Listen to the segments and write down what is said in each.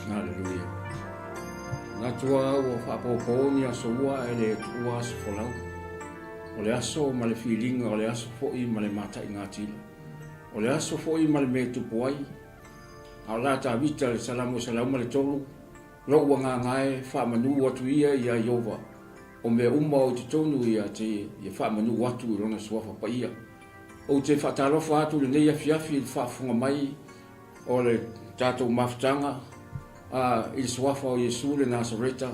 Hallelujah. Nga tua o whapoponi a soua e le tua aso whalau. O le aso ma le whilinga, o le aso fo'i ma le mata i ngā tila. O le aso fo'i ma le me tupu ai. A la ta vita le salamu ma le tolu. Lo ua ngā ngai whamanu atu ia i a Iova. O me umma o te tonu ia te whamanu atu i rona suafa pa ia. O te whatalofa atu le nei afiafi i whafunga mai o le tātou mafutanga i le suafa o Iesu le Nasareta.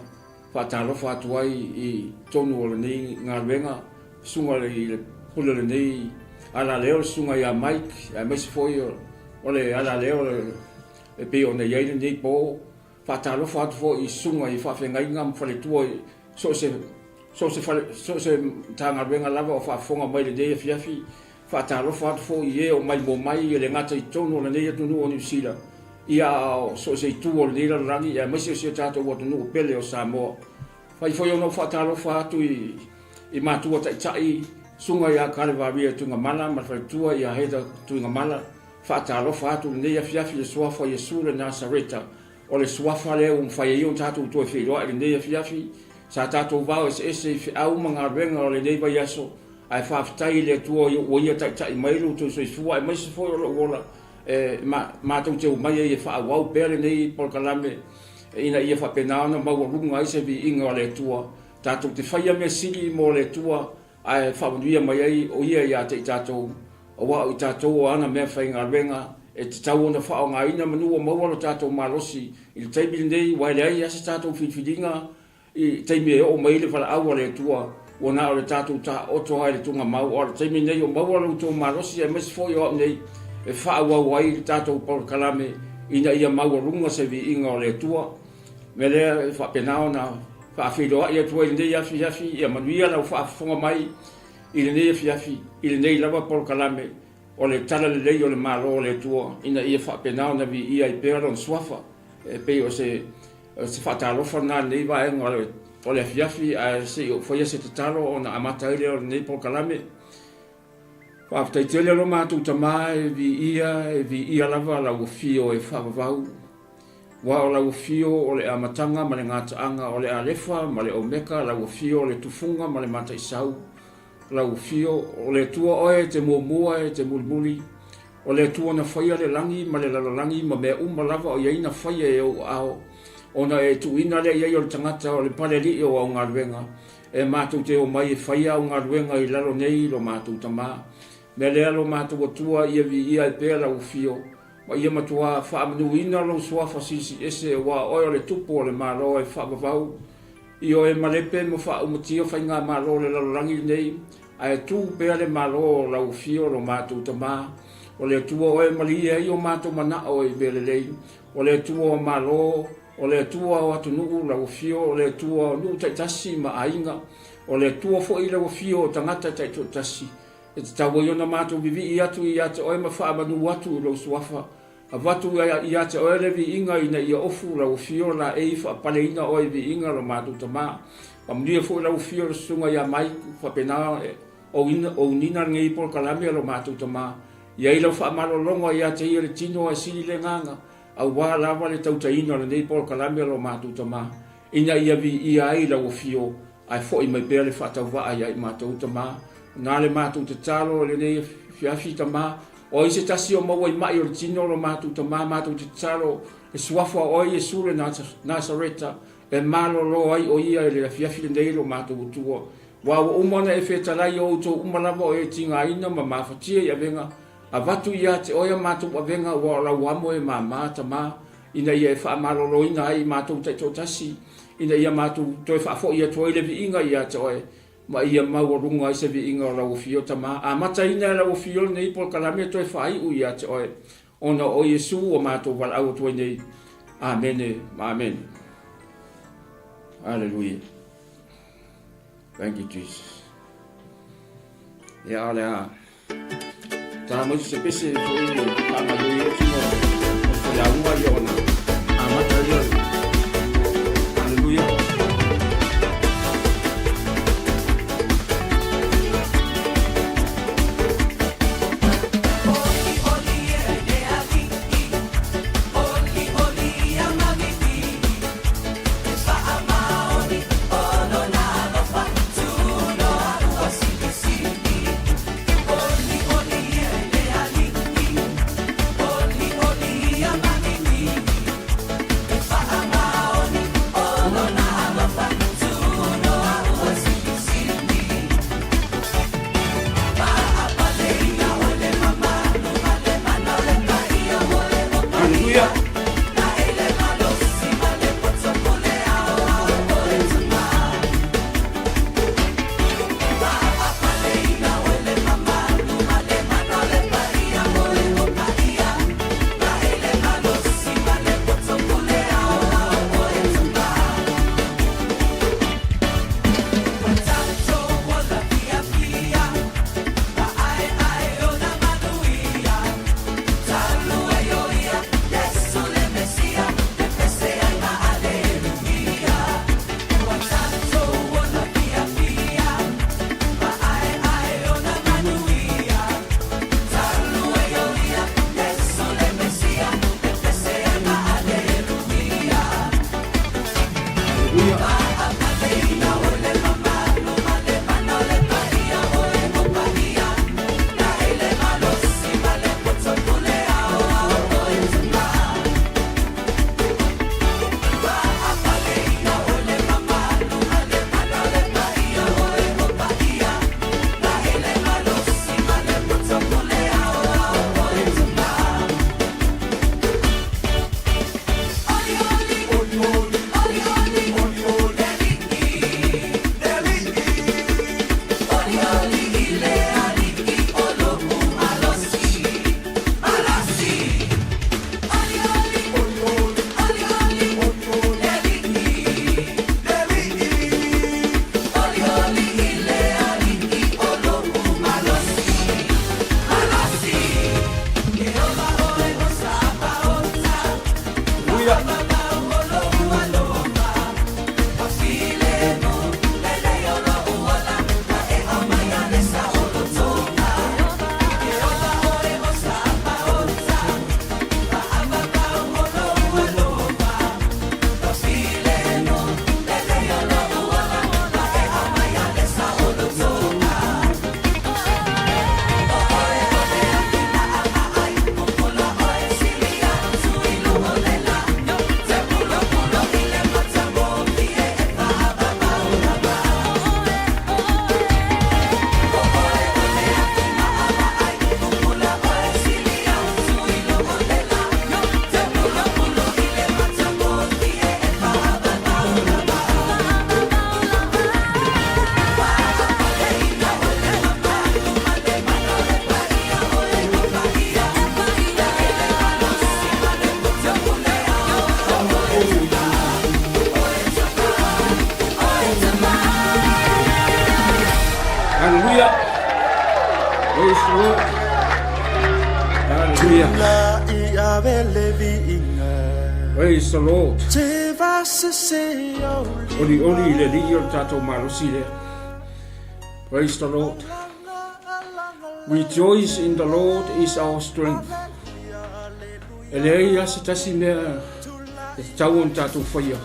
Whatalofa atu ai i tonu o le nei ngā renga sunga le pula le nei ala leo le sunga i a Mike a mesi foi o le ala leo le pe o nei aile nei po whatalofa atu fo i sunga i whawhengai ngā mwhale tua so se tanga renga lava o whafonga mai le nei afiafi whatalofa atu fo i e o mai mo mai i le ngata i tonu o le nei atunu o New Zealand ia so se tu o le nei rangi a mesi o se tātou o tunu o pele o Samoa whai foi ono whatalofa atu i mātua tai sunga ia karevavia tunga mala ma whaitua ia heda tunga mala whaatalofa atu nei afiafi le suafa Iesu le Nasareta o le suafa leo mwhai ion tātou tue whiroa le nei afiafi sa tātou vau ese i whiau mga renga o le nei vai aso ai whaafitai le tua o ia tai mailu tu soi fua e maisi foi o lo wola mātou te umai e whaawau pere nei polkalame ina ia whapenaona maua runga ai se vi inga o le tua tātou te whaia mea sili mo le tua ai whamanuia mai ai o ia ia te i tātou o wao i tātou o ana mea whainga renga e te tau ona whao ngā ina manua maualo tātou malosi i le teimili nei waile ai ase tātou whiwhiringa i teimi e o mai le whala aua le tua o nā o le tātou tā oto ai le tunga mau o le teimili nei o maualo tō malosi e mesi foi o nei e whaawau ai le tātou polkalame ina ia maua runga se vi inga o le tua me lea e whapenao na whaawhiroa ia tua i le nei afi ia manuia lau whaafonga mai i le nei afi i le nei lava polkalame o le tala le lei o le malo o le tua ina ia whapenao na vi ia i pēra on swafa e pe o se whaatalofa nā nei vaenga o le afi a se o whaia se te talo o na amata ile o le nei polkalame whaaftaitele lo mātou tamā e vi ia lava lau fio e whaavavau wa o lau fio o le amatanga ma le ngataanga o le alefa ma le omeka lau fio o le tufunga ma le mataisau lau fio o le tua oe te muamua e te mulimuli o le tua na whaia le langi ma le lalalangi ma mea lava o iaina whaia e o ao ona e tuina le iai o le tangata o le paleli o au ngaruenga e mātou te o mai e whaia au ngaruenga i lalo nei lo mātou tamā me lea lo mātou atua ia vi ia e pēr lau fio ma ia matua whaamanuina lo suafa sisi ese wa oe o le tupu o le malo e whaavavau i o e malepe mo whaaumutia whainga malo le lalorangi nei a e tū pēr le malo o lau fio lo mātou tamā o le tua oe mali e i o mātou mana o e vele lei o le tua o malo o le tua o atunuu lau fio o le tua nuu taitasi ma ainga o le tua fo i lau fio o tangata taitasi e te tau i ona mātou vivi i atu oe ma whaamanu atu lau suafa a watu i ate oe le vi inga ina i ofu lau fio la e whaapale ina oe vi inga lo mātou tamā pa mnia fo lau fio le sunga ia mai whapena o nina ngei polkalame lo mātou tamā ia i lau whaamalo longa i ate i le tino a sili le nganga au wā lava le tautaina le nei polkalame lo mātou tamā ina ia vi i ai lau fio ai fo i mai pēr le whatau waa i mātou tamā nā le mātou te talo le nei fiafi tamā o i se tasi o maua i mai o le tino lo mātou tamā mātou te talo e suafa o i Iesu le Nasareta e malo lo ai o ia le fiafi le nei lo mātou utua wa o umana e whetalai o uto umalava o e tinga ina ma mawhatia i avenga a watu ia te oia mātou avenga wa la wamo e ma tamā ina ia e whaamalo lo ina ai mātou taito tasi ina ia mātou toi whaafo ia toi le vi inga ia te oe ma ia maua runga i se vi inga o lau fio tamā. A mata ina e lau fio nei polkalame toi whaai ui a te oe. Ona o Iesu o mātou wala au toi nei. Amen. Amen. Hallelujah. Thank you, Jesus. Ia ale a. Tā mo se pese fo i tāma lui o tino o la ua i ona. A mata ia. Hallelujah. Oli, oli, e aquí, oli, oli, amami. Hallelujah. Praise the Lord. Hallelujah. Praise the Lord. Oli le li o tato marusi le. Praise the Lord. Rejoice in the Lord is our strength. Elei asitasi mea tau on tato faya.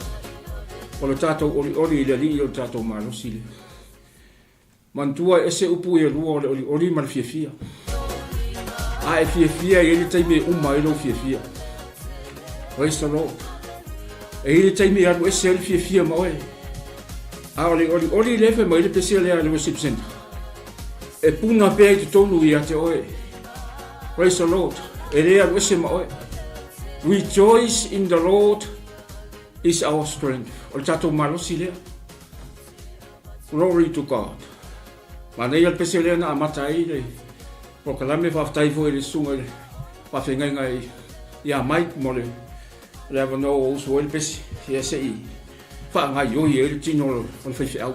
O le tato oli le li o tato marusi le. Mantua ese upu e lua oli mal fiafia. A e fiafia e le taime uma e lo fiafia. Praise the Lord. E le taime anu ese le fiafia maoe. A oli lefe ma ile pese le ale worship center. E puna pe te tonu i ate oe. Praise the Lord. E le anu ese maoe. Rejoice in the Lord is our strength. O le tato malosi lea. Glory to God. Ma nei al pese le na amata ai le. O kalame whaftai fo e le sunga le. Whawhengai ngai ia Mike mo le. Le ava no o uso ele pese. Ia se i. Wha ngai oi e le tino o le whaiwhi au.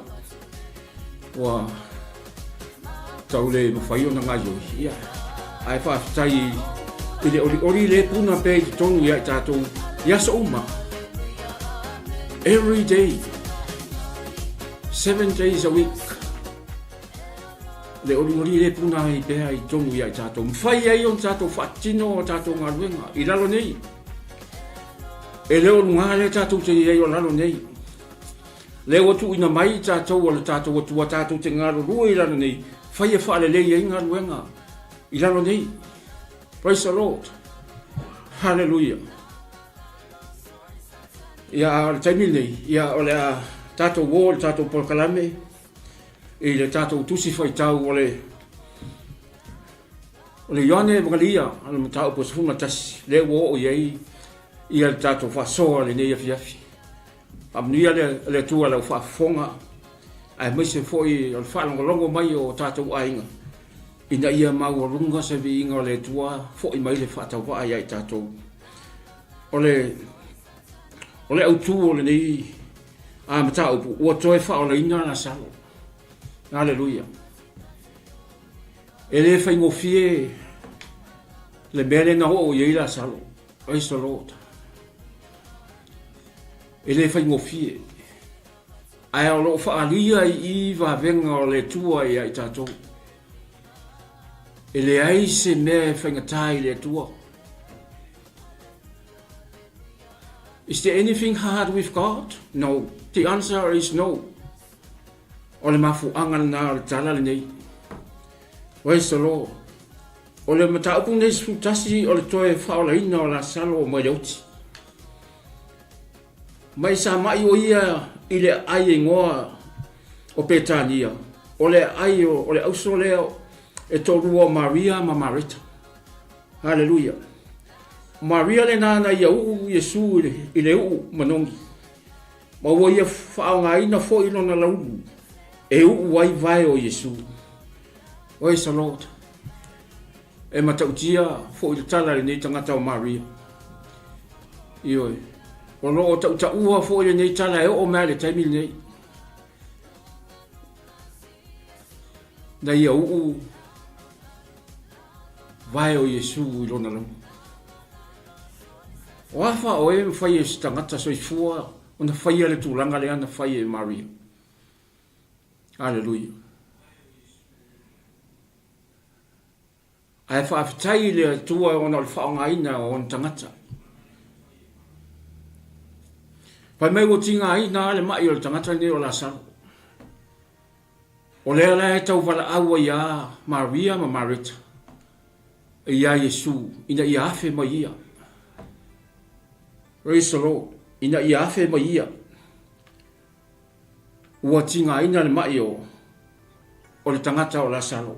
Wa tau le mawhai o na ngai oi. Ia. Ai whaftai i le ori le puna pe i tonu ia i tātou. Ia sa uma. Every day. 7 days a week. Le ori le puna i pēa i tonu ia i tātou. Mwhai ai on tātou whatino o tātou ngā ruenga. I lalo nei. E leo lunga le tātou te iei o lalo nei. Leo atu ina mai tātou o le tātou atu a tātou te ngā rurua i lalo nei. Whai e whaale lei i ngā ruenga. I lalo nei. Praise the Lord. Hallelujah. Ia o le taimi nei. Ia o le tātou wō, le tātou polkalame. I le tātou tusi whaitau o le IOANE Mangalia, ana matau po se fuma tasi, le wō o iei, ia le tātou whasoa le nei afiafi. Amnia le tua le whafonga, ai maise foi o le whalongolongo mai o tātou ainga. Ina ia mau o runga se vi inga o le tua, foi mai le whatau wa ai tātou. O le autu o le nei, a matau po, ua toe faaolaina Lasalo. Hallelujah. Ele fai ngofie le bele na ho ye Lasalo. Praise the Lord. Ele fai ngofie. Ai o lo fa alia I va venga o le tua I tatou. Ele ai se me fai ngatai le tua. Is there anything hard with God? No. The answer is no. O le mafu angan na o le tala le nei. Praise the Lord. O le mataupu nei sutasi o le toe faaolaina o Lasalo o mai auti. Mai sa mai o ia I le ai e ngoa o Petania. O le ai o le auso leo e tolua Maria ma Marita. Hallelujah. Maria le nana ia Yesu I le manongi. Ma o ia faaolaina fo ilo na laulu. E wai vai o Yesu. Praise the Lord. E matautia fo I tala nei tangata o Maria. Ioi. O lo o tau ua fo I nei tala e o mea le taimi nei. Na ia vai o Yesu I lona lau. O afa o e mwhai e tangata soifua o na whai ale tūlanga le ana whai e Maria. Hallelujah. Ai whaafitai le tua o na le whaongaina o na tangata. Pai mai o tinga aina le mai o le tangata ne o Lasalo. O lea la e tau wala aua ia Maria ma Marita. Ia Yesu. Ina ia afe ma ia. Praise the Lord. Ina ia afe ma ia. Ua tinga ina le mai o le tangata o Lasalo.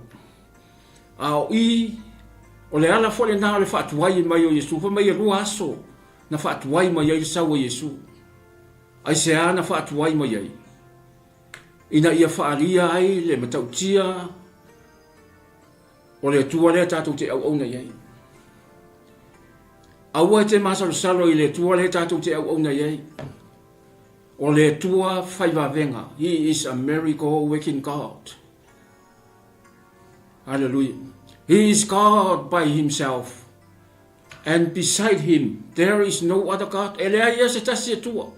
Ao o le ala fole na le whaatuai mai o Yesu. Fa mai e rua aso na whaatuai mai ai sau o Yesu. Ai se ana whaatuai mai ai. Ina ia whaaria ai le matautia o le tua le tātou te au au na iai. Aua te masalo salo I le tua le tātou te au au na iai. O le tua whaiva venga. He is a miracle working God. Hallelujah. He is God by himself. And beside him, there is no other God. E lea ia se tasi e tua.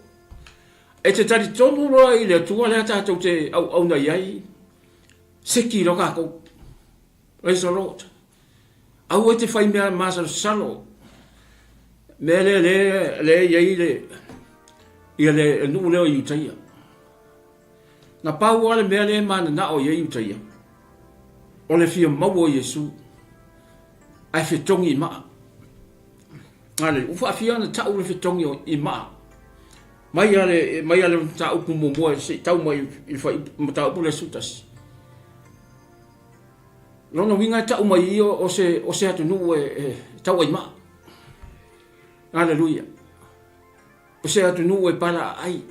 E te tari tonu roa i le tua lea tātou te au na iai. Seki roka kou. Praise the Lord. Au e te whai mea masa Lasalo. Mea le iai le. Ia le nuu leo i utaia. Na pau ale mea le mana na o iai utaia. O le fia mau o Yesu. Ai whitongi i maa. Ale, ufa fia na tau le whitongi i maa. Mai ale tau kumo mua se tau mai i whai matau pule sutasi. Lono winga tau mai iyo o se atu nuu tau ai maa. Hallelujah. O se atu nuu pala ai.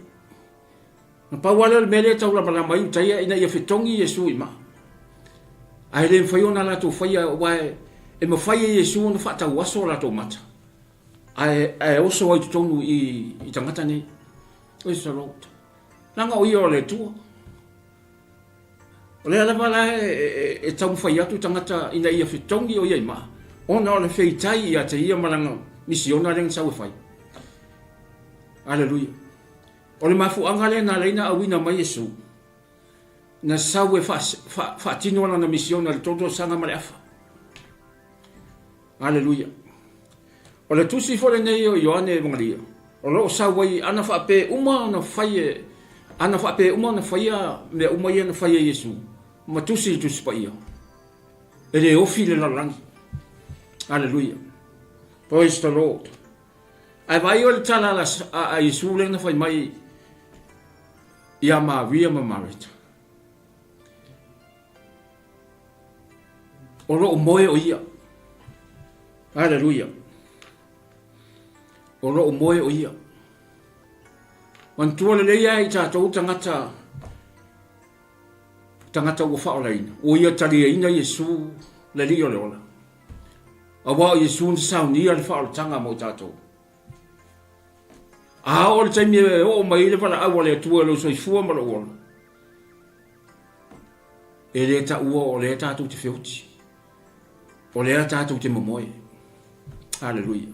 Na pawala le mele tau la mala mai utaia ina ia whitongi Yesu i maa. Ai le mwhaiona la tō whaia wae e mawhaia Yesu na whatau aso la tō mata. Ai oso ai tutonu i tangata nei. Praise the Lord. Langa o ia o le tua. O le alawa la e tau mwhai atu tangata ina ia whitongi o ia i maa. Ona o le wheitai ia te ia maranga misiona ren sau e whai. Hallelujah. O le mafuanga le na leina awina mai Yesu. Na sau e whaatino ala na misiona le toto sanga mare afa. Hallelujah. O le tusi fole nei o IOANE e mangalia. O lo sau wai ana whaape uma na whaie. Ana whaape uma na whaia me uma ia na whaia Yesu. Ma tusi pa ia. E le ofi le lalangi. Hallelujah. Praise the Lord. Ai vai o le tala a Yesu le na whai mai. Ia Maria ma Marita. O lo moe o ia. Hallelujah. O lo moe o ia. Mantua le leia i tātou tangata ua faaolaina. O ia talia ina Yesu le li o le ola. A wao Yesu na saunia le faaolatanga mo tātou. A o le taimi e o mai le wala awa le atua lo soifua ma lo ola. E le ta ua o le tātou te whioti. O le tātou te mamoe. Hallelujah.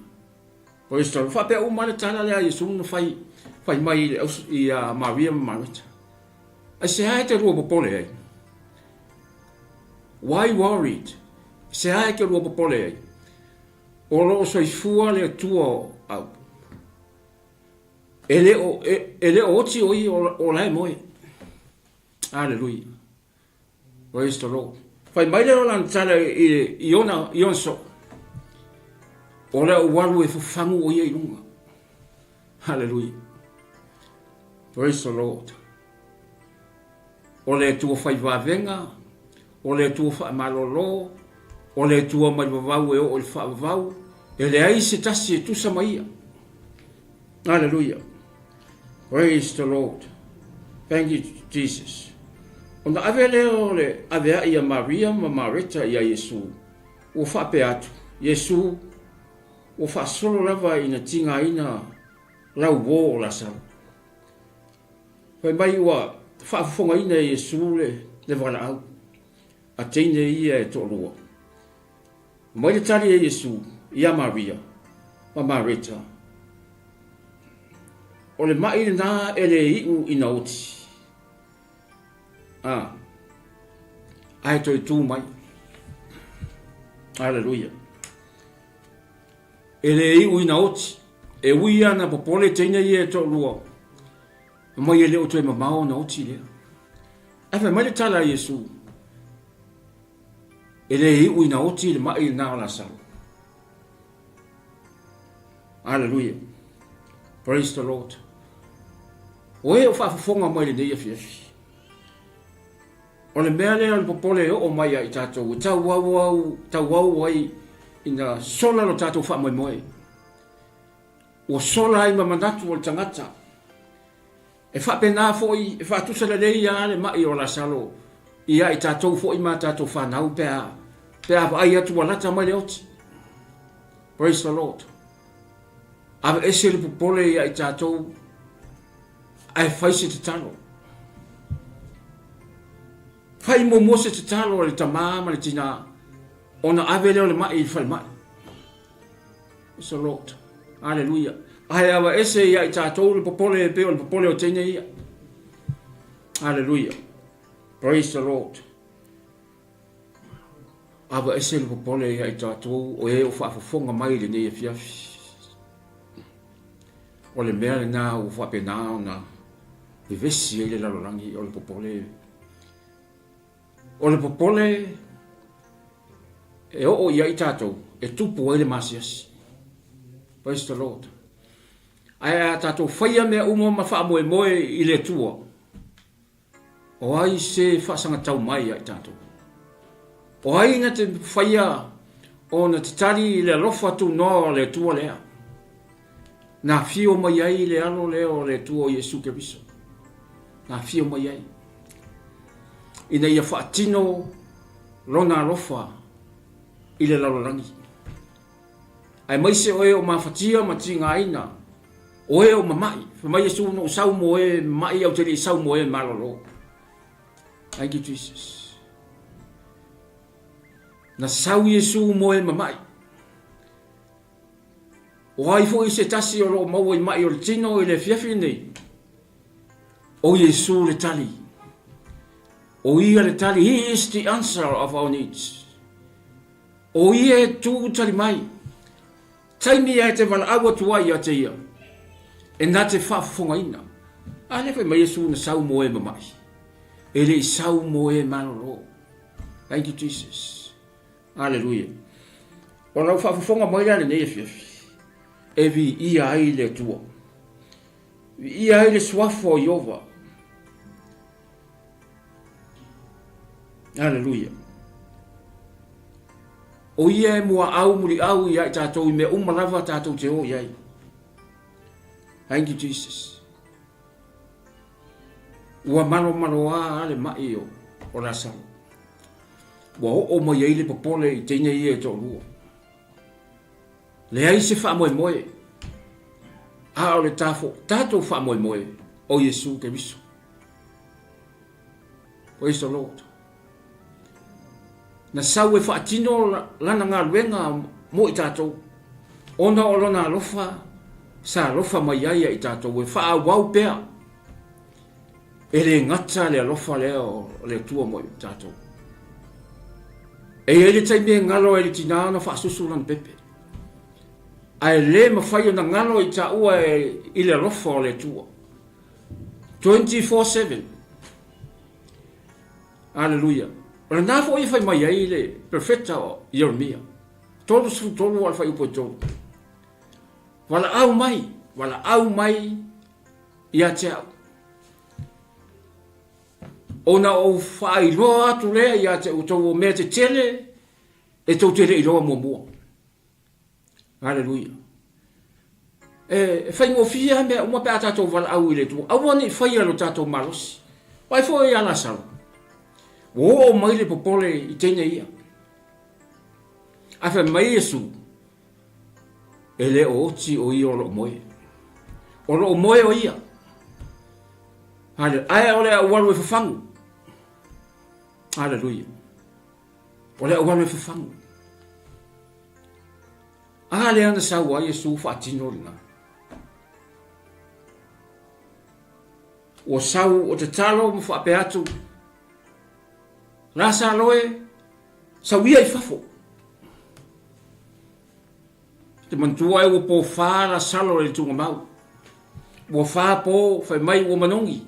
Praise the Lord. Whapea umane tana lea Yesu na whai mai i Maria Marita. I se hae te rua popole ai. Why worried? Se hae ke rua popole ai. O lo soifua le atua au. E le o oti oi o lai moe. Hallelujah. Praise the Lord. Whai mai le o lan tala i ona so. O le waru e fufangu o ia i lunga. Hallelujah. Praise the Lord. O le tua whai wavenga. O le tua wha malolo. O le tua mai wawau e o le wha wawau. E le ai se tasi e tusa maia. Hallelujah. Praise the Lord. Thank you, Jesus. O na ave leo le avea ia Maria ma Marita ia Yesu. O whape atu. Yesu o whaasolo lava ina tinga ina lau wō o Lasalo. Whai mai ua whaafonga ina Yesu le wala au. A teine ia e tōrua. Mai le tali e Yesu ia Maria ma Marita. O le mai na ele iu ina oti. Ai toi tū mai. Hallelujah. Ele iu ina oti. E ui ana popole teina ia e tō lua. Mai ele o toi mamao na oti lea. Awe mai le tala Yesu. Ele iu ina oti le mai na o Lasalo. Hallelujah. Praise the Lord. O e o whaafonga mai le neia fiafi. O le mea lea le popole o mai ai tātou. Tau wau ai ina sola lo tātou wha moe moe. O sola ai mamanatu o le tangata. E wha pena foi, e wha tusa le leia le mai o Lasalo. Ia i tātou foi ma tātou whanau pea ai atu walata mai le oti. Praise the Lord. Ave ese le popole ia i tātou ai whaise te talo. fai mo mo se te talo le tamama le tina ona ave le mai I fai mai so Lord hallelujah ai ava ese ia I tātou le popole pe o le popole o tene ia hallelujah praise the Lord ava ese le popole ia I tātou o e o whaafafonga mai le nei fiafi o le mea le nā o whapena o na le vesi e le lalorangi o le popole e o ia I tātou e tupu e le masiasi praise the Lord ai a tātou whaia mea umo ma wha moe moe I le tua o ai se whaasanga tau mai I tātou o ai na te whaia o na te tari I le alofa tu noa le tua lea na fio mai ai le alo leo le tua o Yesu Keriso na fio mai ai ina ia whaatino lona alofa I le lalorangi ai mai se oe o mawhatia ma tinga aina oe o mamai mai Yesu no sau moe mai au te sau moe malolo thank you Jesus na sau Yesu moe mamai o ai fo I se tasi o lo mau I mai o le tino I le fiafi nei o Yesu le tali o ia le tali he is the answer of our needs o ia tu tali mai taimi e te wala awa tuai a te ia e nā te whaafonga ina a le whai mai Yesu na sau moe mamai e le sau moe malolo thank you Jesus hallelujah o lau whaafonga mai le nei fiafi e vi ia ai le tua ia ai le swafo Iova hallelujah o ia e mua au muri au ia I tātou I mea umalava tātou te o iai thank you Jesus ua malo a le mai o Lasalo ua o mai ai le popole I teina ia e tō lua le ai se wha moe moe a o le tāfo tātou wha moe moe o Yesu Keriso praise the Lord na sau e whaatino lana ngā luenga mo I tātou ona o lona alofa sa alofa mai ai I tātou e wha wau pēr e le ngata le alofa leo le tua mo I tātou e le taime ngalo e le tinana wha susu lana pepe ai le mawhai o na ngalo I ta ua I le alofa o le tua 24/7 hallelujah o le nafo I whai mai ai le profeta o Jeremia tolu su tolu al whai upo tolu wala au mai ia te au ona o whai loa atu lea ia te utau o mea te tele e tau tele I loa mua hallelujah e whai mo fia mea uma pēr tātou wala au I le tu awane whai alo tātou malosi wai fo e Lasalo o mai le popole I teina ia a whai mai Yesu e le o oti o ia o lo moe o ia ai o le awalu e whafangu hallelujah o le awalu e whafangu a le ana sau a Yesu whaatino ringa o sau o te talo mo whaape atu Lasalo e sau ia I whafo te mantua e o po wha Lasalo le tunga mau o wha po whai mai o manongi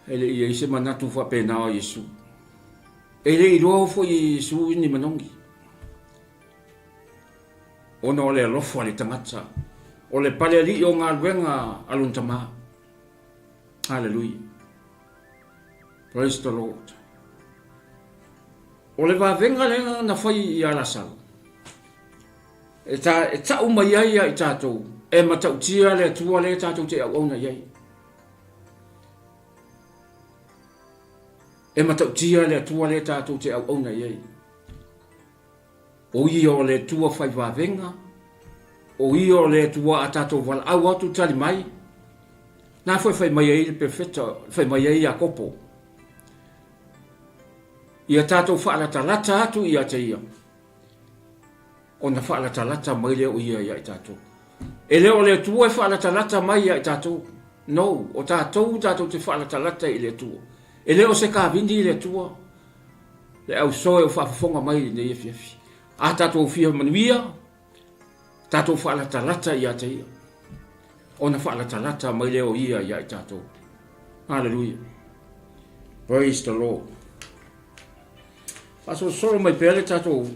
ele ia I se manatu whape nao Yesu ele I roa fo Yesu ni manongi ona o le alofa le tangata o le pale ali o ngā luenga aluntama hallelujah praise the Lord o le wawenga lenga na whai I Lasalo e ta umai ai I tātou e matautia le tua le tātou te au auna iai e matautia le tua le tātou te au auna iai o ia o le tua whai wawenga o ia o le tua a tātou wala au atu tali mai Na foi mai ai perfetto, foi mai ai a kopo. Ia tātou whaalatala atu ia te ia. O na whaalatala mai leo ia ia i tātou. E leo le tua e whaalatala mai ia i tātou. No, o tātou te whaalatala i le tua. E leo se ka vindi le tua. Le au soe o whaafonga mai ne efi. A tātou fia manuia, tātou whaalatala ia te ia. O na whaalatala mai leo ia i tātou. Hallelujah. Praise the Lord. Paso solo mai pele tātou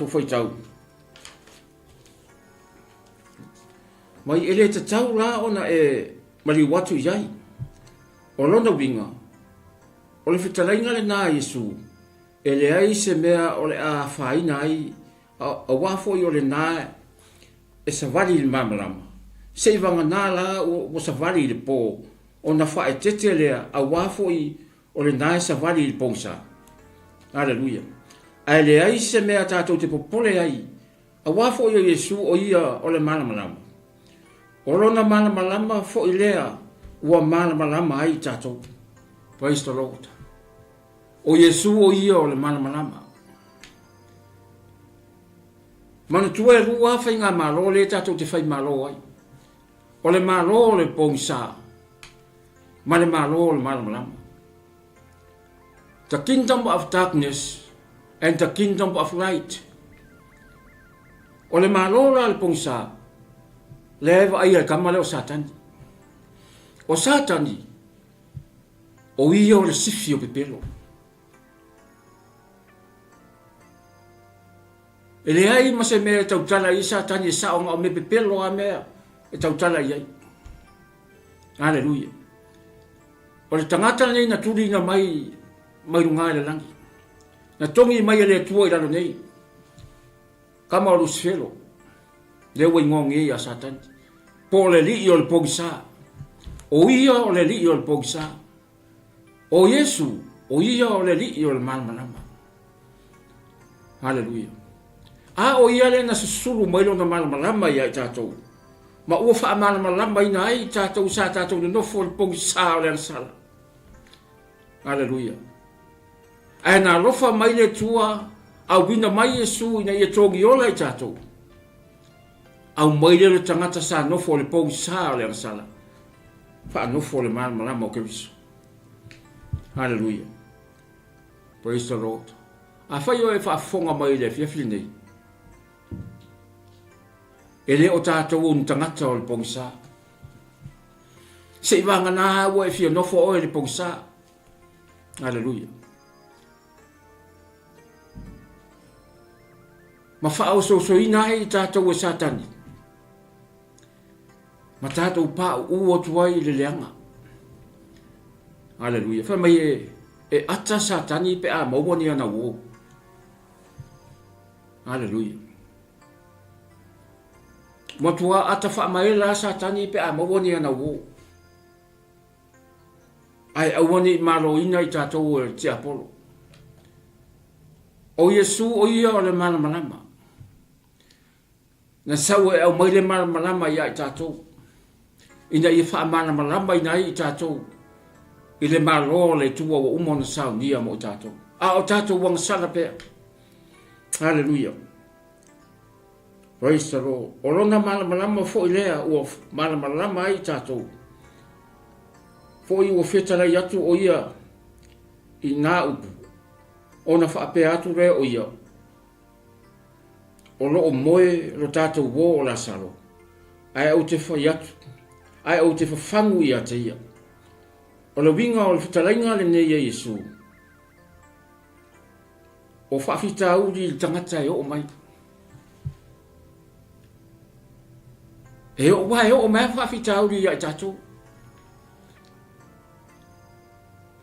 foi tau. Mai ele te tau la ona e mali watu iai. O lona winga. O le fitalainga le nā Yesu. E le ai se mea o le a whaina ai. A wafo i o le nā e savali le mamalama. Se i vanga nā la o savali le pō. O na wha e tete lea a wafo i o le nā e savali le pōsa. Hallelujah. Ai le ai se mea tātou te popole ai. A wafo i o Yesu o ia o le malamalama. O lona malamalama fo i lea ua malamalama ai tātou. Praise the Lord. O Yesu o ia o le malamalama. Mana tua e rua whai ngā malo le tātou te whai malo ai. O le malo o le pōngsa. Ma le malo o le malamalama. The kingdom of darkness and the kingdom of light. O le malo la le pōngsa. Le eva ai al kamale o satani. O satani. O ia o le sifi o pepelo. E le ai ma se mea tautala i satani e saonga o me pepelo a mea. E tautala i ai. Hallelujah. O le tangata nei na turi na mai runga le langi. Na tongi mai le tua i rano nei. Kama o Lucifero. Le ua ingongi a satani. Po le li o le pogisa. O ia o le li o le pogisa. O Yesu. O ia o le li o le malamalama. Hallelujah. A o ia le na susuru mailo na malamalama ia i tātou. Ma ua wha malamalama ina ai i tātou sa tātou le nofo le pogisa o le ansala. Hallelujah. Ai na lofa mai le tua au vina mai Yesu ina ia togi ola i tātou. Au mai le tangata sa nofo le pogisa o le ansala. Wha nofo le malamalama o Keriso. Hallelujah. Praise the Lord. A whai o e whaafonga mai le fiafili nei. E le o tātou un tangata o le pogisa. Se i wanga nā ua e fia nofo o le pogisa. Hallelujah. Ma wha o so ina e tātou e satani. Ma tātou pā ua tuai le leanga. Hallelujah. Wha mai e ata satani pe a mauani ana uo. Hallelujah. Ma tua ata wha mai la satani pe a mauani ana uo. Ai awani malo ina i tātou e te apolo. O Yesu o ia o le malamalama. Na sau e au mai le malamalama ia i tātou. Ina i wha malamalama ina i tātou. I le malo le tua o umona sau nia mo tātou. A o tātou wang sala pea. Hallelujah. Praise the Lord. O lona malamalama fo i lea ua malamalama i tātou. Fo i ua whetara i atu o ia i nā upu. O na whaape atu rea o ia. O lo o moe lo tātou wō o Lasalo. Ai au te whai atu. Ai au te whafangu i ate ia. O le winga o le whetarainga le nei a Yesu. O whaafita auri i tangata e o mai. E o wai o mea whaafita auri i a tātou.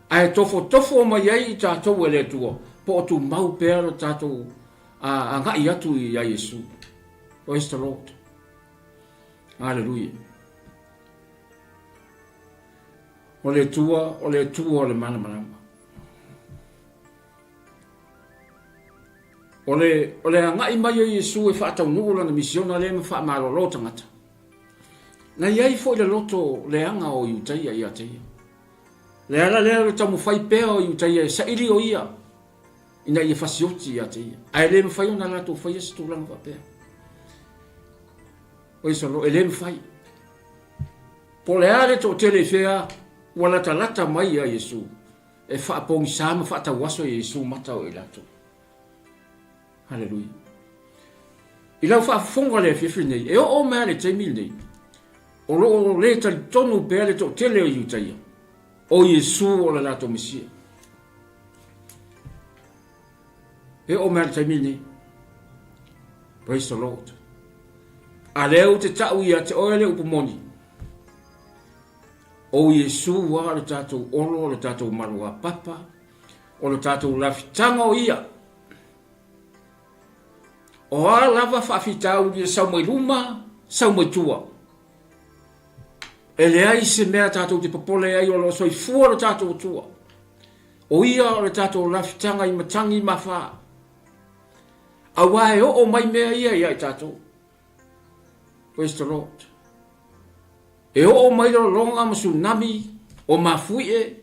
Ai tofo mai ai i tātou e le tua. Po o tu mau pēr o tātou a ngai atu i a Yesu. Praise the Lord. Hallelujah. O le tua o le malamalama. O le ngai mai a Yesu e whaatau nuula na misiona le me wha malolo tangata. Na iai fo le loto le anga o 𝚘𝚜𝚎 ia te ia. Le ala le tamu fai pea o 𝚘𝚎𝚎 sa ili o ia. Ina ia fasioti ia te ia. Ai le mfai o na lato fai esi tu langa pea. O isa lo ele mfai. Po le ale to tele fea wala talata mai a Yesu. E wha pongi sama wha ta waso Yesu mata o ilato. Hallelujah. I lau wha fonga le fifi nei. E o mea le teimi nei. O lo le tali tonu pea le to tele o 𝚘𝚎𝚎. O Yesu o la lato Mesia. E o mea le teimi nei. Praise the Lord. A leo te tau ia te oele upumoni. O Yesu wa le tatou olo, le tatou marua papa, o le tatou lafitanga o ia. O a lava whaafitau ia sau mai luma, sau mai tua. E le ai se mea tatou te papole ai o lo soi fua le tatou tua. O ia o le tatou lafitanga i matangi mawha. A wae o mai mea ia i tatou. Praise the Lord. E o mai lo longa ma tsunami o mafui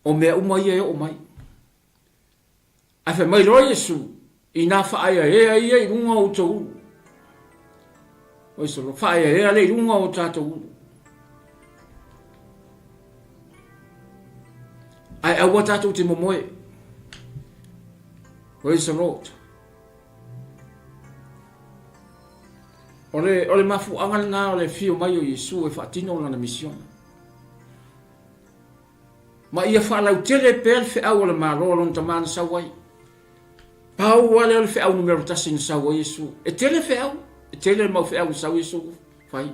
o mea umai e o mai. A fe mai lo Yesu i na whaaya e i runga o tau. Praise the Lord. Whaaya e i runga o tātou. Ai awa tātou te momoe. Praise the Lord. Ole mafu angal na ole fio mai o Yesu e whaatino na mission. Ma ia whaalau tele pel fe au ole marolon tamana sawai. Pau wale ole fe au numero tasin sawa Yesu. E tele fe au. E tele mau fe au sawa Yesu. Fai.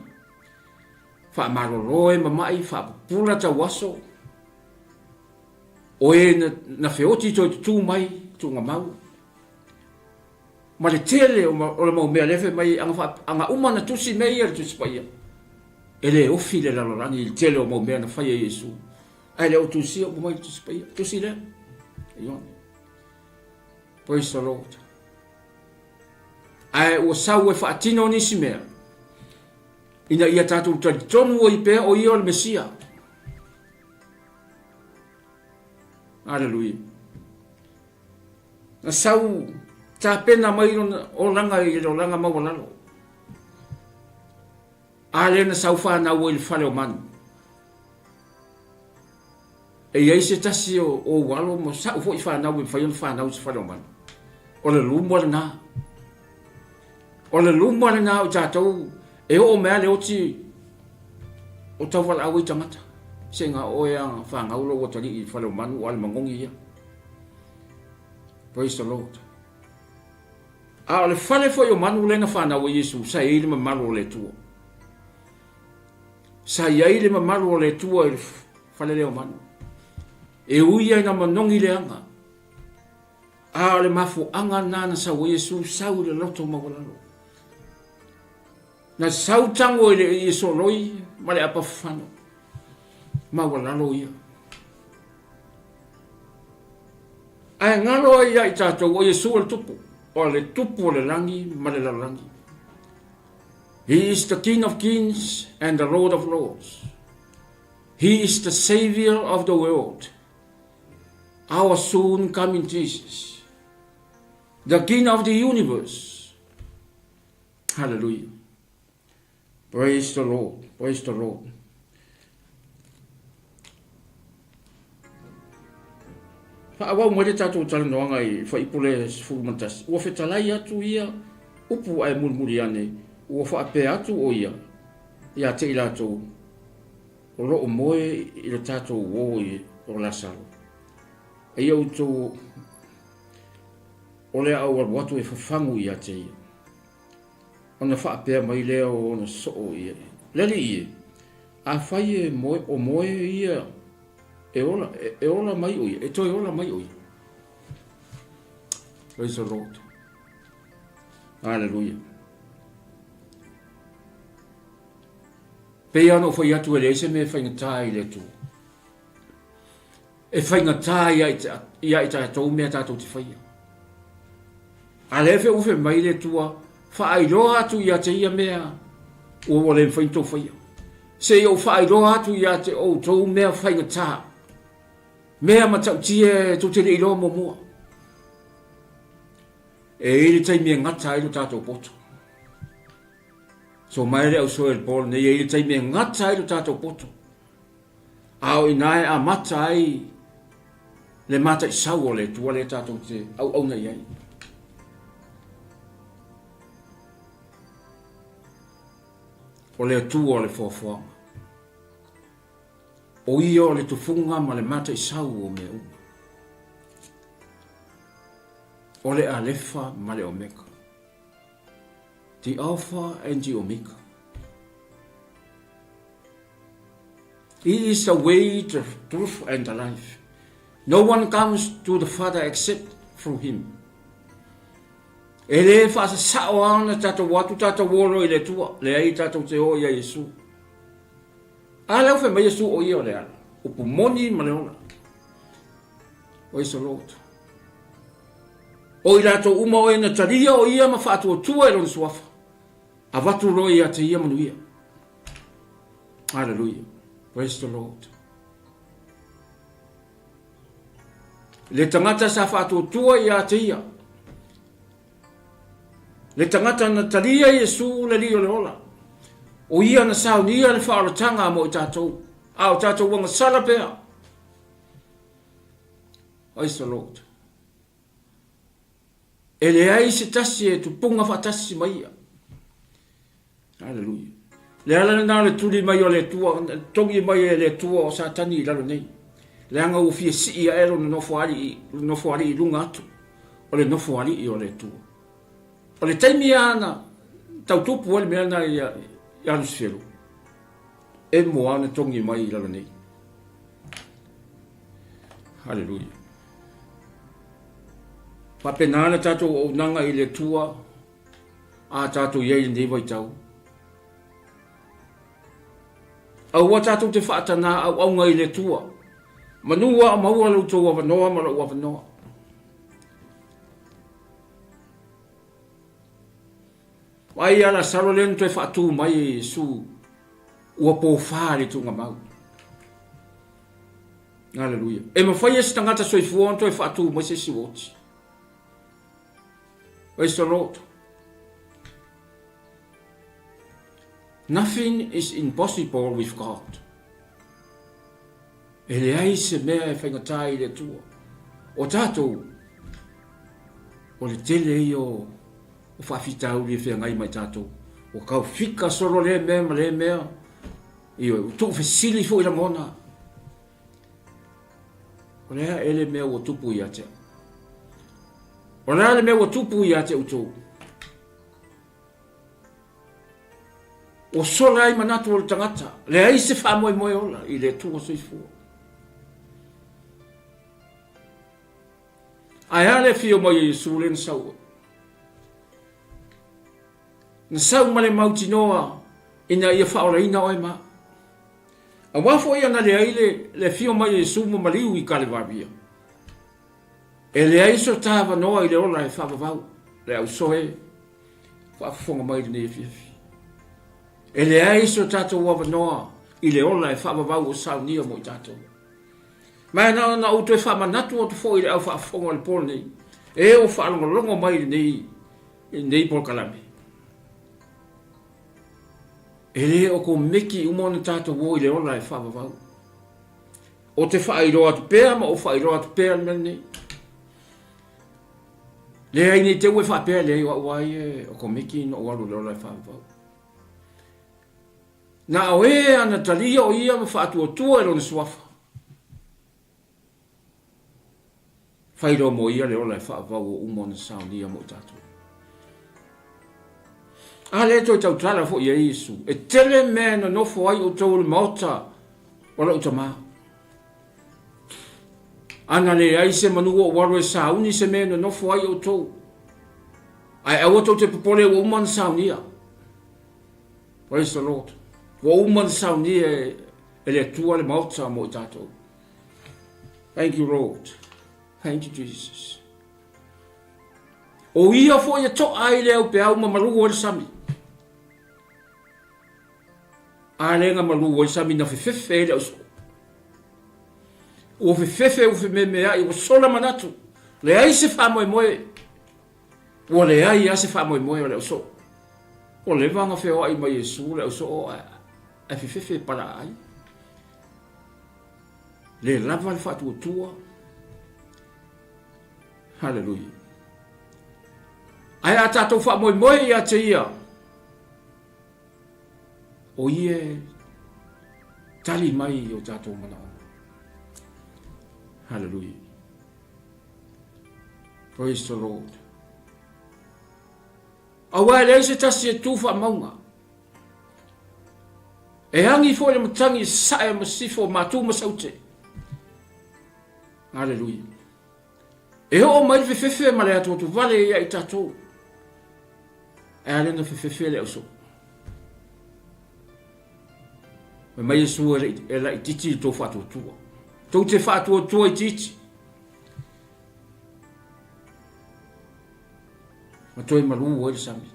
Wha maroloe mamai wha pula ta waso. Oe na feoti to tu mai tu ngamau. Ma le tele o le mau mea lefe mai anga umana tusi mea ia le tusi paia. E le ofi le lalorangi le tele o mau mea na whaia Yesu. Ai le o tusi o mai tusi paia. Tusi le. IOANE. Praise the Lord. Ai o sau e whaatino nisi mea. Ina ia tātou tonu o i pēr o ia o le Mesia. Hallelujah. Na sau ta pena mai o langa i lo langa mawalalo. Ale na saufa na o il fale o manu. E ia se tasi o walo mo sa fo i fa na o fa na o fale o manu. O le lumo na. O le lumo na o tatou e o mea le oti o tawal awi tamata. Senga o ya fa ngaulo o tali i fale o manu o al mangongi ia. Praise the Lord. A le fale foi o manu le na fana o Yesu sa ele ma malu le tua. Sa ele ma malu le tua il fale le o manu. E uia na manongi le anga. A le mafu anga nana sa o Yesu sa u le loto mawalalo. Na sau tango le Yesu loi ma le apa fano. Mawalalo ia. Ai ngalo ia i tatou o Yesu le tupu. O le tupu o le langi, ma le langi. He is the King of Kings and the Lord of Lords. He is the Savior of the world. Our soon coming Jesus. The King of the universe. Hallelujah. Praise the Lord. Praise the Lord. Awa mo le tatou talanoanga i whaipule furumantas. Ua whetalai atu ia upu ai mulmuri ane. Ua whaape atu o ia. Ia te ilatou. O loo moe i le tatou o i o Lasalo. E ia utou o le au watu e whafangu ia te ia. Ona whaapea mai lea o ona soo ia. Lele ia. A whai e moe o moe ia. E ola mai oi, e toi ola mai oi. Praise the Lord. Hallelujah. Pea no foi atu ele se me whaingatai le tu. E whaingatai ia i tātou mea tātou te whaia. A lewe uwe mai le tua, whaairoa atu ia te ia mea, ua le whaintou whaia. Se o whairoa atu ia te o tau mea whainga tā. Mea matau tia to te reiro mo mua. E ere tai mea ngata ilo tātou poto. So mai reo so e Paul ne ere tai mea ngata ilo tātou poto. Ao inae a mata ai le mata I sau o le tua le tātou te au na iai. O le tua o le fuafuanga. O ia o le tufunga ma le mata I sau o mea uma. O le alefa ma le omega. The Alpha and the Omega. He is the way, the truth and the life. No one comes to the Father except through him. E le whaasa sao ana tata watu tata woro I le tua, le ai tata te o ia Yesu. A leo whe mai Yesu o ia o le ala, upu moni ma le ona. Praise the Lord. O I rato uma o ena taria o ia ma whaatu o tua e lona suafa. A watu roi a te ia manuia. Hallelujah. Praise the Lord. Le tangata sa whaatu o tua i a te ia. Le tangata na taria Yesu le li o le ola. O ia na sao ni ia le whaaolotanga mo I tātou. A o tātou wanga sala pēa. Praise the Lord. E le ai se tasi e tu punga whaatasi mai ia. Hallelujah. Le ala na le tuli mai o le tua, tongi mai e le tua o satani I lalo nei. Le anga u fia si ia ero na nofo ali I lunga atu. O le nofo ali I o le tua. O le taimi ana, tautupu wale mea na I alusfelu. E moa na tongi mai I lalo nei. Hallelujah. Papenana tātou o nanga I le tua, a tātou iei nei vai tau. Au wa tātou te whaatana au aunga I le tua. Manua a maua lau tau awanoa ma lau awanoa. Wai ala Lasalo len toi whaatu mai Yesu ua po whaare tunga mau. Hallelujah. E mawhai esi tangata soifua toi whaatu mai se siwoti. Praise the Lord. Nothing is impossible with God. E le ai se mea e whaingatai le tua. O tātou, o le tele I o whawhitau le whengai mai tātou. O kau whika soro le mea ma le mea. I o tuku whesili fo I la mona. O lea ele mea o tupu I atea. O lea le mea o tupu I atea utou. O sola I manatu o le tangata. Le ai se wha moe moe ola I le tua soifua. Ai ale fio mo Yesu le nsau. Nsau ma le mauti noa ina ia faaolaina o ma. A wafo ia na le ai le fio mo Yesu mo maliu I Kalevavia. E le ai so tava noa I le ola e whavavau. Le au soe. Whafonga mai ne fiafi. E le ai so tātou wawa noa I le ola e whaavavau o saunia mo I tātou. Mai na uto e whaamanatu o tu fo I le au whaafonga le polo nei. E o whaalongolongo mai nei polo kalame. E le o ko meki umona tātou wo I le ola e whaavavau. O te whaairoa atu pēr ma o whaairoa atu pēr nei. Le ai nei te ue whaapēr le ai wai o ko meki no walu le ola e whaavavau. Na oe ana talia o ia ma whaatu o tua e lona suafa. Whairo mo ia le ola e whaavau o umona saunia mo tātou. A le toi tau tala fo ia Yesu. E tele mea na nofo ai o tau le maota o la utama. Ana le ai se manua o waru e sauni se mea na nofo ai o tau. Ai awa tau te popole o umona saunia. Praise the Lord. Wa uman sauni e le tua le mauta mo tātou. Thank you, Lord. Thank you, Jesus. O ia fo ia to ai le au pe au mamaru o le sami. Alenga malu o sami na fefefe le so. O fefefe o me ai o sola manatu. Le ai se fa moe. O le ai se fa moe le so. O le vanga fe o ai mai Yesu le so a fefefe para ai. Le lava le fa tua. Hallelujah. Ai ata to fa moe ia te ia. O ie tali mai o tatou mana. Hallelujah. Praise the Lord. Awa le se tasi e tufa maunga. E hangi fo le matangi sae masifo matu masaute. Hallelujah. E ho mai fefefe ma le atu tu vale ia i tatou. E alenga fefefe le oso. Me mai Yesu e la titi to fa tu tua. To te fa tu tua i titi. Ma toi malu o sami.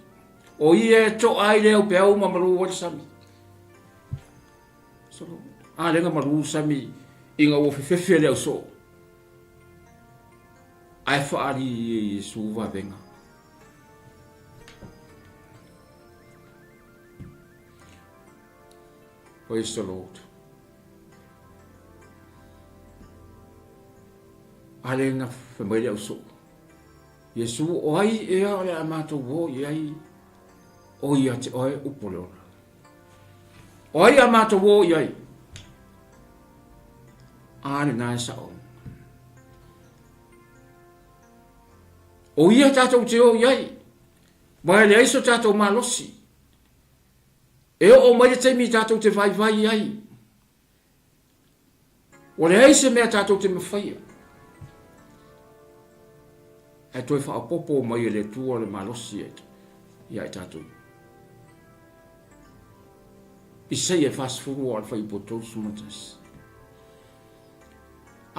O ie to ai le o pe au ma malu o sami. So a le nga malu sami inga o fefefe le so. Ai fa ali Yesu va venga. Praise the Lord. Alenga família o so. Yesu oi e ole amato wo yai. Oi ate oi upolo. Oi amato wo yai. Ane na sa o. Oi ate te o yai. Mai le iso tato malosi. E o mai te mi tatou te vai ai. O le aise mea tatou te mawhaia. E toi wha popo mai le tua le malosi e ia e tatou. I sei e fast furu al whai poto sumatas.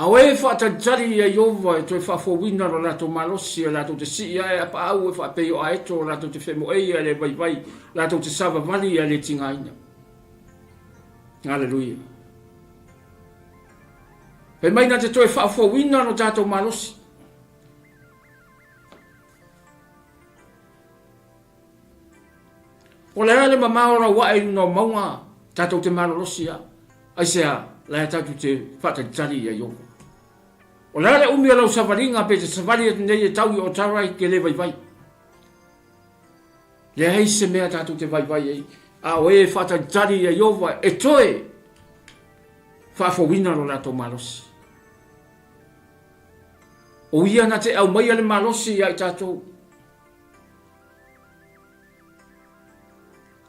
A we wha ta jari e Iova e toi wha fowina ro lato malosi e lato te si ia e apa au e wha peo a eto lato te whemo e le vai lato te sava vali e le tingaina. Hallelujah. Pe mai na te toi wha fowina ro tato malosi. O le ale mamaora wae no maunga tato te malosi a. Aisea la tato te wha ta jari e Iova. O lale umi alau savaringa pe te savali nei e tau i o tarai ke le vai. Le hei se mea tatu te vai ei. A o e whata jari e Iova e toe whafowina ro lato malosi. O ia na te au mai ale malosi ai tatou.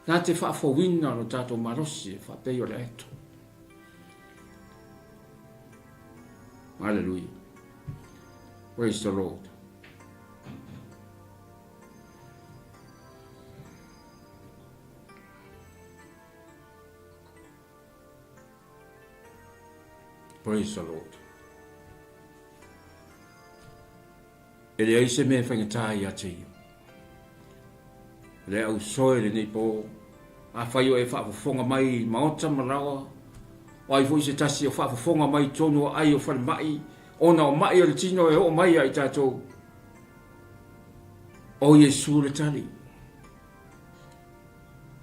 Na te whafowina ro tatou malosi e whapei o le eto. Hallelujah. Praise the Lord. Praise the Lord. Ele ai se me whangatai a te. Le au soe le nei po. A whaio e whaafonga mai maota marawa. O ai fwoi se tasi o whaafonga mai tonu ai o whare mai. Ona o mai o le tino e o mai ai tātou. O Yesu le tali.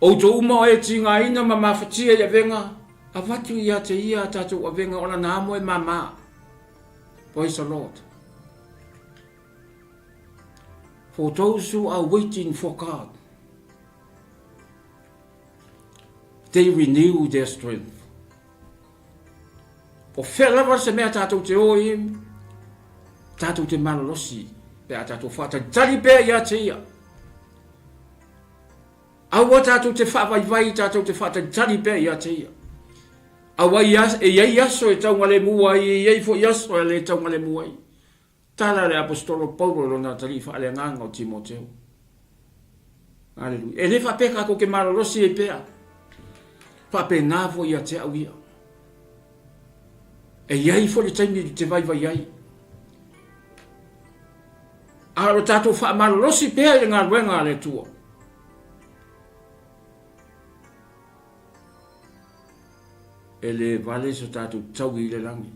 O to uma e tinga ina ma mawhatia ia venga. A watu ia te ia tātou a venga ona na amo e mama. Praise the Lord. For those who are waiting for God, they renew their strength. O whelawar se mea tātou te oi, tātou te malolosi, pea tātou whata jari pea ia te ia. Awa tātou te whawaiwai, tātou te whata jari pea ia te ia. Awa e iei aso e taunga le muai, e iei fo iaso e le taunga le muai. Tala le apostolo Paulo na tari whaale nganga o Timoteo. Alleluia. E le whapeka ko ke malolosi e pea. Whape ngāfo ia te au ia. E iai fo le taimi te vai iai. Aro tātou wha malolosi pea i ngā ruenga le tua. e le vale so tātou tau i le langi.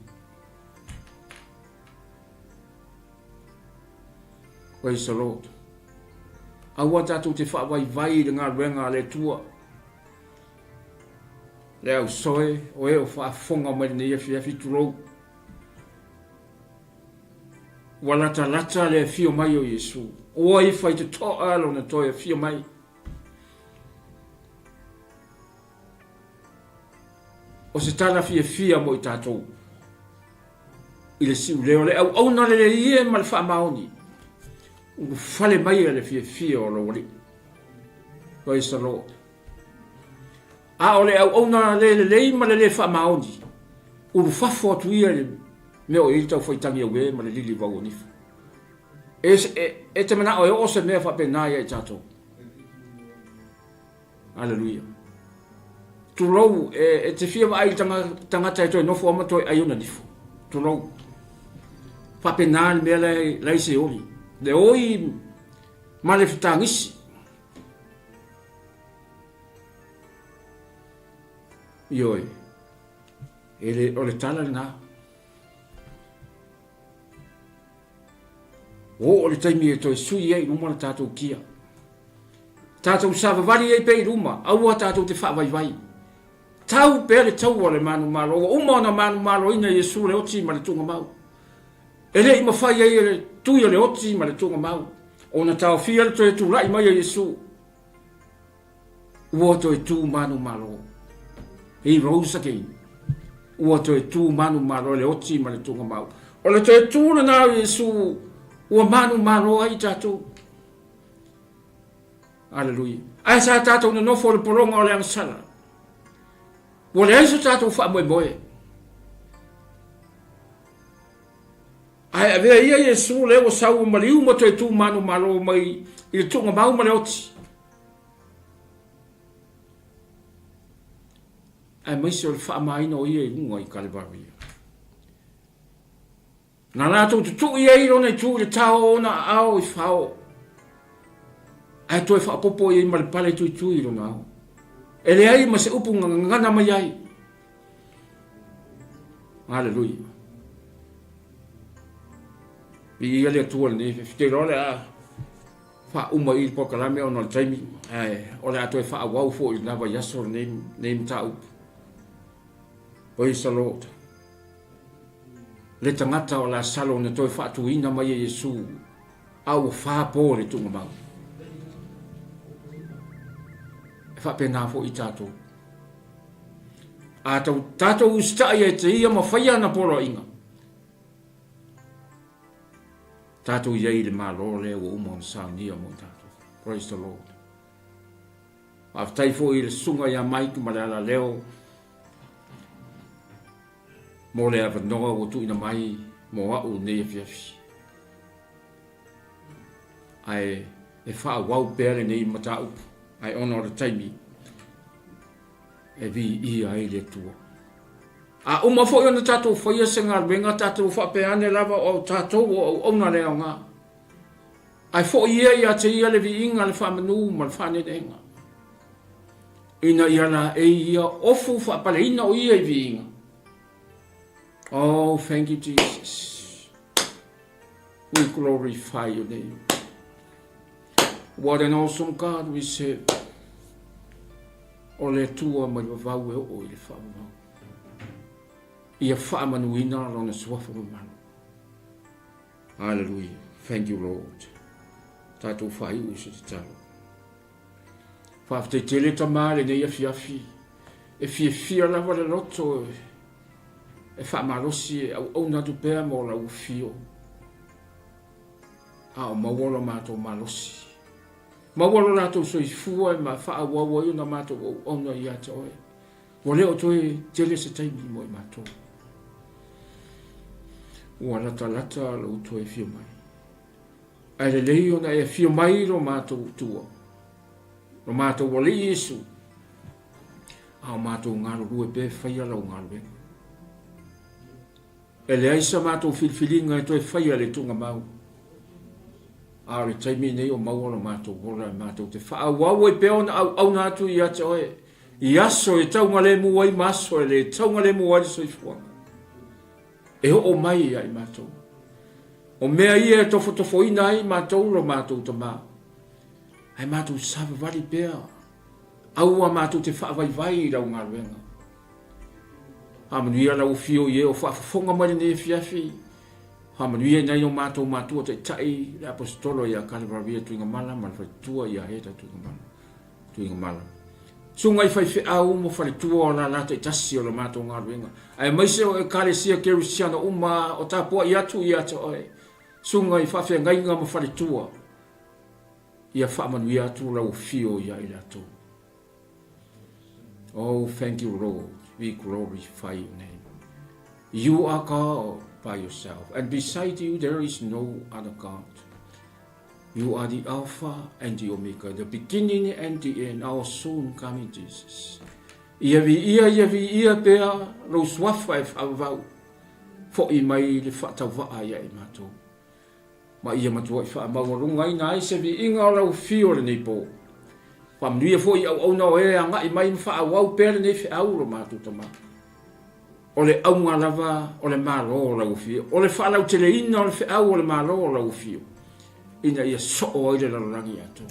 Praise the Lord. Aua tātou te whaawai vai le ngā ruenga le tua. Le au soe, o e o whaafonga mai ne ia turou. Walata lata le fio mai o Yesu. Oa i whai te toa alo na toi fio mai. O se tana fia mo i tātou. I le siu leo le au auna le ie ma le wha maoni. Uru fale mai le fia o lo wali. Praise the Lord. A o le au auna le ma le wha maoni. Uru fafo atu ia le meo i tau whaitangi au e ma le lili vau o nifu. E te mana o e o se mea wha penā ia i tātou. Hallelujah. Turou e te fia ai tangata e toi nofo ama toi aiona nifu. Turou. Wha penā le mea lai se oli. Le oi ma le whitangisi. Ioi. O le tala le nā. O le taimi e toi sui ei ruma le tātou kia. Tātou savavali ei pei ruma. Aua tātou te whaavai. Tau pere le tau le manu malo. O uma na manu malo ina Yesu le oti ma le tunga mau. E le ima whai ei le tuia le oti ma le tunga mau. O na tau fia le toi tu lai mai a Yesu. Ua toi tu manu malo. Ei rosa kei. Ua toi tu manu malo le oti ma le tunga mau. O le toi tu na nao Yesu. Ua manu malo ai tātou. Hallelujah. Ai sa tātou na nofo le poronga o le amasala. Ua le aiso tātou wha moe moe. Ai avea ia Yesu le o sau maliu mo toi tu manu malo mai i le tunga mau ma le oti. Ai maise o le wha maina o ia i runga i Kalivaria. Nā rātou te tuu i eiro nei tuu le tau o na ao i whao. Ai toi whaapopo i ma le pale tui tui i rona ao. E le ai ma se upu ngana mai ai. Hallelujah. I ia le atua le nefe. Fite role a wha uma i po kalame o na le taimi. O le atoi wha awau fo i nawa yaso le neim ta upu. Praise the Lord. Le tangata o Lasalo na toi whaatuina mai e Yesu. Au whaapo le tunga mau. E whapena fo i tātou. A tātou ustai e te ia ma whaia na poro inga. Tātou iei le malo le o umon saunia mo tātou. Praise the Lord. A taifo i le sunga ia maiku ma le ala leo. Mo le avanoa o tuina mai mo au nei fiafi. Ai e wha wau pere nei mata upu. Ai ono le taimi. E vi ia ai le tua. A uma fo i ona tātou whaia se ngā ruenga tātou whapeane lava o tātou o ona leo ngā. Ai fo ia ia te ia le vi inga le whamanu ma le whane renga. Ina ia la e ia ofu whapale ina o ia i vi inga. Oh, thank you, Jesus. We glorify your name. What an awesome God we serve. O le tua mai wavau e o i le whamau. Ia whamanuina lona suafa manu. Hallelujah. Thank you, Lord. Tātou whai uso te talo. Whafte tele tamale ne ia fiafi. E fia lava le loto e whamarosi e au natu pēr mo la ufio. A o mawolo mātou malosi. Mawolo nātou soi fua e ma whaawawa i na mātou o ona i ata oe. Wa leo toi tele se taimi mo i mātou. Ua lata la utoe fio mai. Ai le lei ona e fio mai lo mātou tua. Lo mātou wale Yesu. A o mātou ngaro rue pe whaia lau ngaro e. E le aisa mātou filfilinga e toi whaia le tunga mau. A le taimi nei o maua lo mātou wora e mātou te whaawau e pe ona au nātu i ata oe. I aso e taunga le mua I maso e le taunga le mua I soifuanga. E ho o mai ai mātou. O mea ia e tofo ina ai mātou lo mātou ta mā. Ai mātou sawe wali pēa. Aua mātou te whaavaivai rau ngā ruenga. Hamanuia lau fio ie o whaafonga mai ne fiafi. Hamanuia nei o mātou mātua te tai le apostolo ia Kalvaria tuinga mala malwhaitua ia heta tuinga mala. Sunga I whai au mo whalitua o la te tasi o la mātou ngā ruenga. Ai maise o e kālesia kerusiana uma o tāpua I atu I ata oe. Sunga I whawhia ngainga mo whalitua. Ia whaamanuia atu lau fio ia I atou. Oh, thank you, Lord. We glorify your name. You are God by yourself, and beside you there is no other God. You are the Alpha and the Omega, the beginning and the end, our soon coming Jesus. Ia vi pea, lo swafa e whaavau, fo I mai le whaatawaa ia I mātou. Ma ia matua I whaamaurunga I nai se vi inga lau fio le nei po. Whamnuia fo I au na o e anga I mai whaawau pere nei whiau lo mātou tama. O le aunga lava, o le mālo o lau fio. O le whaalau te le ina o le whiau o le mālo o lau fio. Ina ia so o ile larangi atu.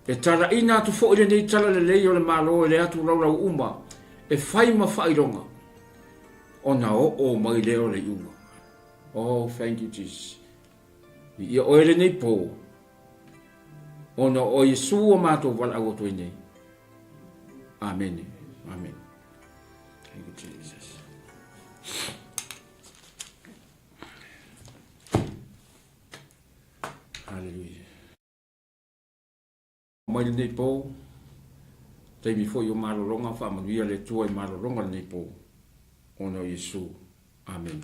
E tala ina atu fo ile nei tala le lei o le mālo o le atu lau uma. E whaima whaironga. O na o mai leo le iunga. Oh, thank you, Jesus. Ia o ele nei po. Ona o Yesu o mātou wala au atoi nei. Amen. Amen. Thank you, Jesus. Hallelujah. Mai nei po. Teimi fo I o māloronga whaamanuia le tua I māloronga nei po. Ona o Yesu. Amen.